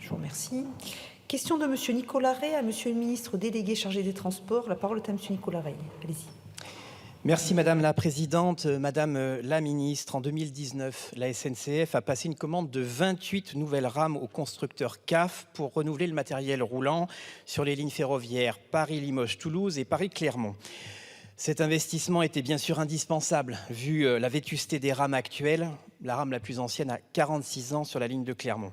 Je vous remercie. Question de M. Nicolas Rey à M. le ministre délégué chargé des Transports. La parole est à M. Nicolas Rey. Allez-y. Merci Madame la Présidente. Madame la Ministre, en 2019, la SNCF a passé une commande de 28 nouvelles rames au constructeur CAF pour renouveler le matériel roulant sur les lignes ferroviaires Paris-Limoges-Toulouse et Paris-Clermont. Cet investissement était bien sûr indispensable, vu la vétusté des rames actuelles. La rame la plus ancienne a 46 ans sur la ligne de Clermont.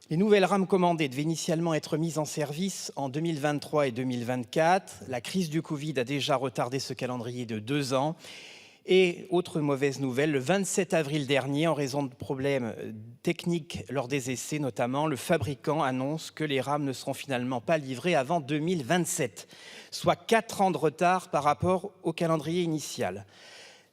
Les nouvelles rames commandées devaient initialement être mises en service en 2023 et 2024. La crise du Covid a déjà retardé ce calendrier de 2 ans. Et autre mauvaise nouvelle, le 27 avril dernier, en raison de problèmes techniques lors des essais notamment, le fabricant annonce que les rames ne seront finalement pas livrées avant 2027, soit 4 ans de retard par rapport au calendrier initial.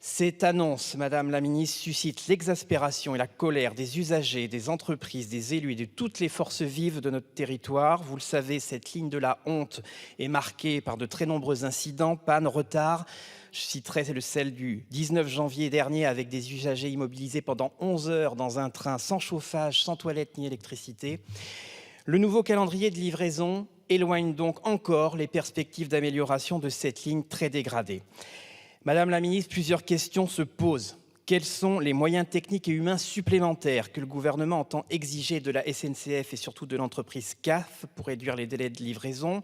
Cette annonce, Madame la Ministre, suscite l'exaspération et la colère des usagers, des entreprises, des élus et de toutes les forces vives de notre territoire. Vous le savez, cette ligne de la honte est marquée par de très nombreux incidents, pannes, retards. Je citerai celle du 19 janvier dernier avec des usagers immobilisés pendant 11 heures dans un train sans chauffage, sans toilette ni électricité. Le nouveau calendrier de livraison éloigne donc encore les perspectives d'amélioration de cette ligne très dégradée. Madame la Ministre, plusieurs questions se posent. Quels sont les moyens techniques et humains supplémentaires que le gouvernement entend exiger de la SNCF et surtout de l'entreprise CAF pour réduire les délais de livraison?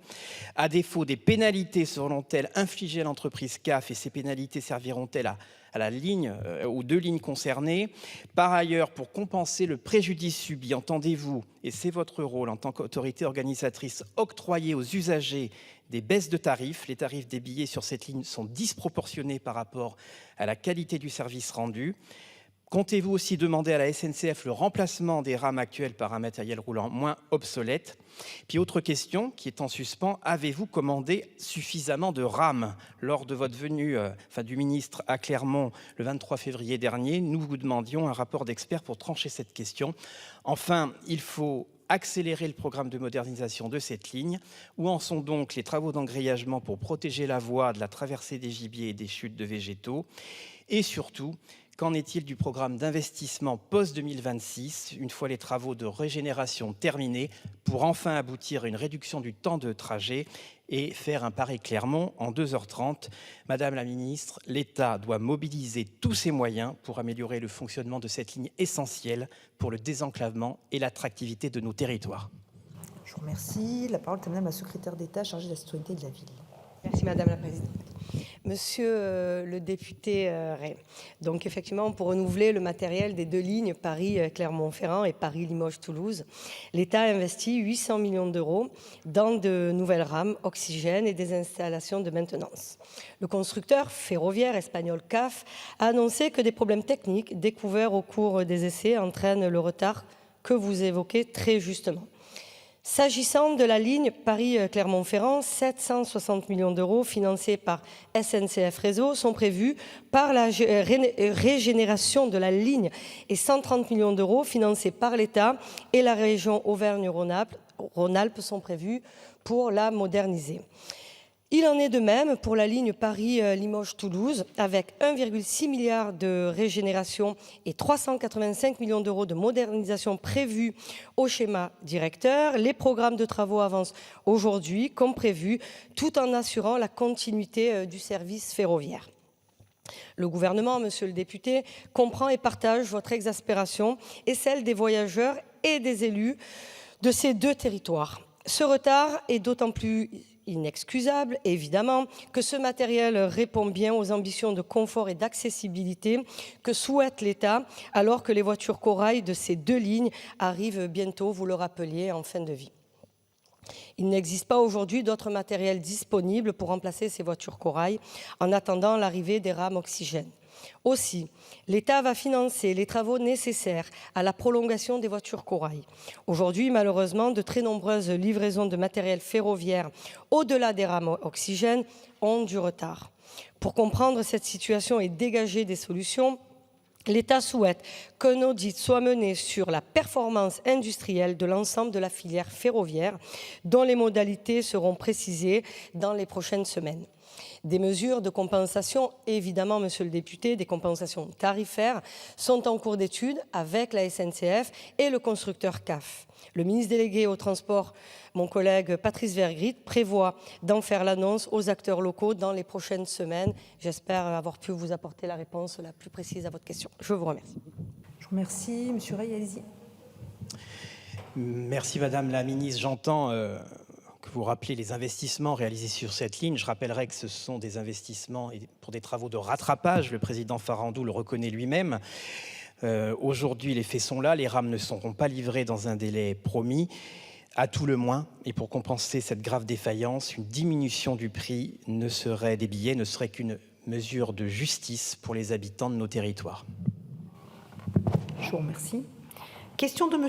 À défaut, des pénalités seront-elles infligées à l'entreprise CAF et ces pénalités serviront-elles à la ligne aux 2 lignes concernées? Par ailleurs, pour compenser le préjudice subi, entendez-vous, et c'est votre rôle en tant qu'autorité organisatrice, octroyer aux usagers des baisses de tarifs? Les tarifs des billets sur cette ligne sont disproportionnés par rapport à la qualité du service rendu. Comptez-vous aussi demander à la SNCF le remplacement des rames actuelles par un matériel roulant moins obsolète? Puis autre question qui est en suspens, avez-vous commandé suffisamment de rames? Lors de votre venue du ministre à Clermont le 23 février dernier, nous vous demandions un rapport d'experts pour trancher cette question. Enfin, il faut accélérer le programme de modernisation de cette ligne. Où en sont donc les travaux d'engrillagement pour protéger la voie de la traversée des gibiers et des chutes de végétaux? Et surtout, qu'en est-il du programme d'investissement post-2026, une fois les travaux de régénération terminés, pour enfin aboutir à une réduction du temps de trajet et faire un Paris-Clermont en 2h30? Madame la Ministre, l'État doit mobiliser tous ses moyens pour améliorer le fonctionnement de cette ligne essentielle pour le désenclavement et l'attractivité de nos territoires. Je vous remercie. La parole est à Madame la secrétaire d'État chargée de la citoyenneté et de la ville. Merci Madame la Présidente. Monsieur le député Rey, donc effectivement, pour renouveler le matériel des 2 lignes Paris-Clermont-Ferrand et Paris-Limoges-Toulouse, l'État a investi 800 millions d'euros dans de nouvelles rames, oxygène et des installations de maintenance. Le constructeur ferroviaire espagnol CAF a annoncé que des problèmes techniques découverts au cours des essais entraînent le retard que vous évoquez très justement. S'agissant de la ligne Paris-Clermont-Ferrand, 760 millions d'euros financés par SNCF Réseau sont prévus par la régénération de la ligne et 130 millions d'euros financés par l'État et la région Auvergne-Rhône-Alpes sont prévus pour la moderniser. Il en est de même pour la ligne Paris-Limoges-Toulouse, avec 1,6 milliard de régénération et 385 millions d'euros de modernisation prévus au schéma directeur. Les programmes de travaux avancent aujourd'hui comme prévu, tout en assurant la continuité du service ferroviaire. Le gouvernement, monsieur le député, comprend et partage votre exaspération et celle des voyageurs et des élus de ces 2 territoires. Ce retard est d'autant plus inexcusable, évidemment, que ce matériel répond bien aux ambitions de confort et d'accessibilité que souhaite l'État, alors que les voitures corail de ces 2 lignes arrivent bientôt, vous le rappeliez, en fin de vie. Il n'existe pas aujourd'hui d'autres matériels disponibles pour remplacer ces voitures corail en attendant l'arrivée des rames oxygène. Aussi, l'État va financer les travaux nécessaires à la prolongation des voitures corail. Aujourd'hui, malheureusement, de très nombreuses livraisons de matériel ferroviaire au-delà des rames oxygène ont du retard. Pour comprendre cette situation et dégager des solutions, l'État souhaite qu'un audit soit mené sur la performance industrielle de l'ensemble de la filière ferroviaire, dont les modalités seront précisées dans les prochaines semaines. Des mesures de compensation, évidemment, monsieur le député, des compensations tarifaires sont en cours d'étude avec la SNCF et le constructeur CAF. Le ministre délégué au transport, mon collègue Patrice Vergrit, prévoit d'en faire l'annonce aux acteurs locaux dans les prochaines semaines. J'espère avoir pu vous apporter la réponse la plus précise à votre question. Je vous remercie. Je vous remercie. Monsieur Rey, allez-y. Merci Madame la Ministre. J'entends que vous rappelez les investissements réalisés sur cette ligne. Je rappellerai que ce sont des investissements pour des travaux de rattrapage. Le président Farandou le reconnaît lui-même. Aujourd'hui, les faits sont là. Les rames ne seront pas livrées dans un délai promis. À tout le moins, et pour compenser cette grave défaillance, une diminution du prix des billets ne serait qu'une mesure de justice pour les habitants de nos territoires. Je vous remercie. Question de monsieur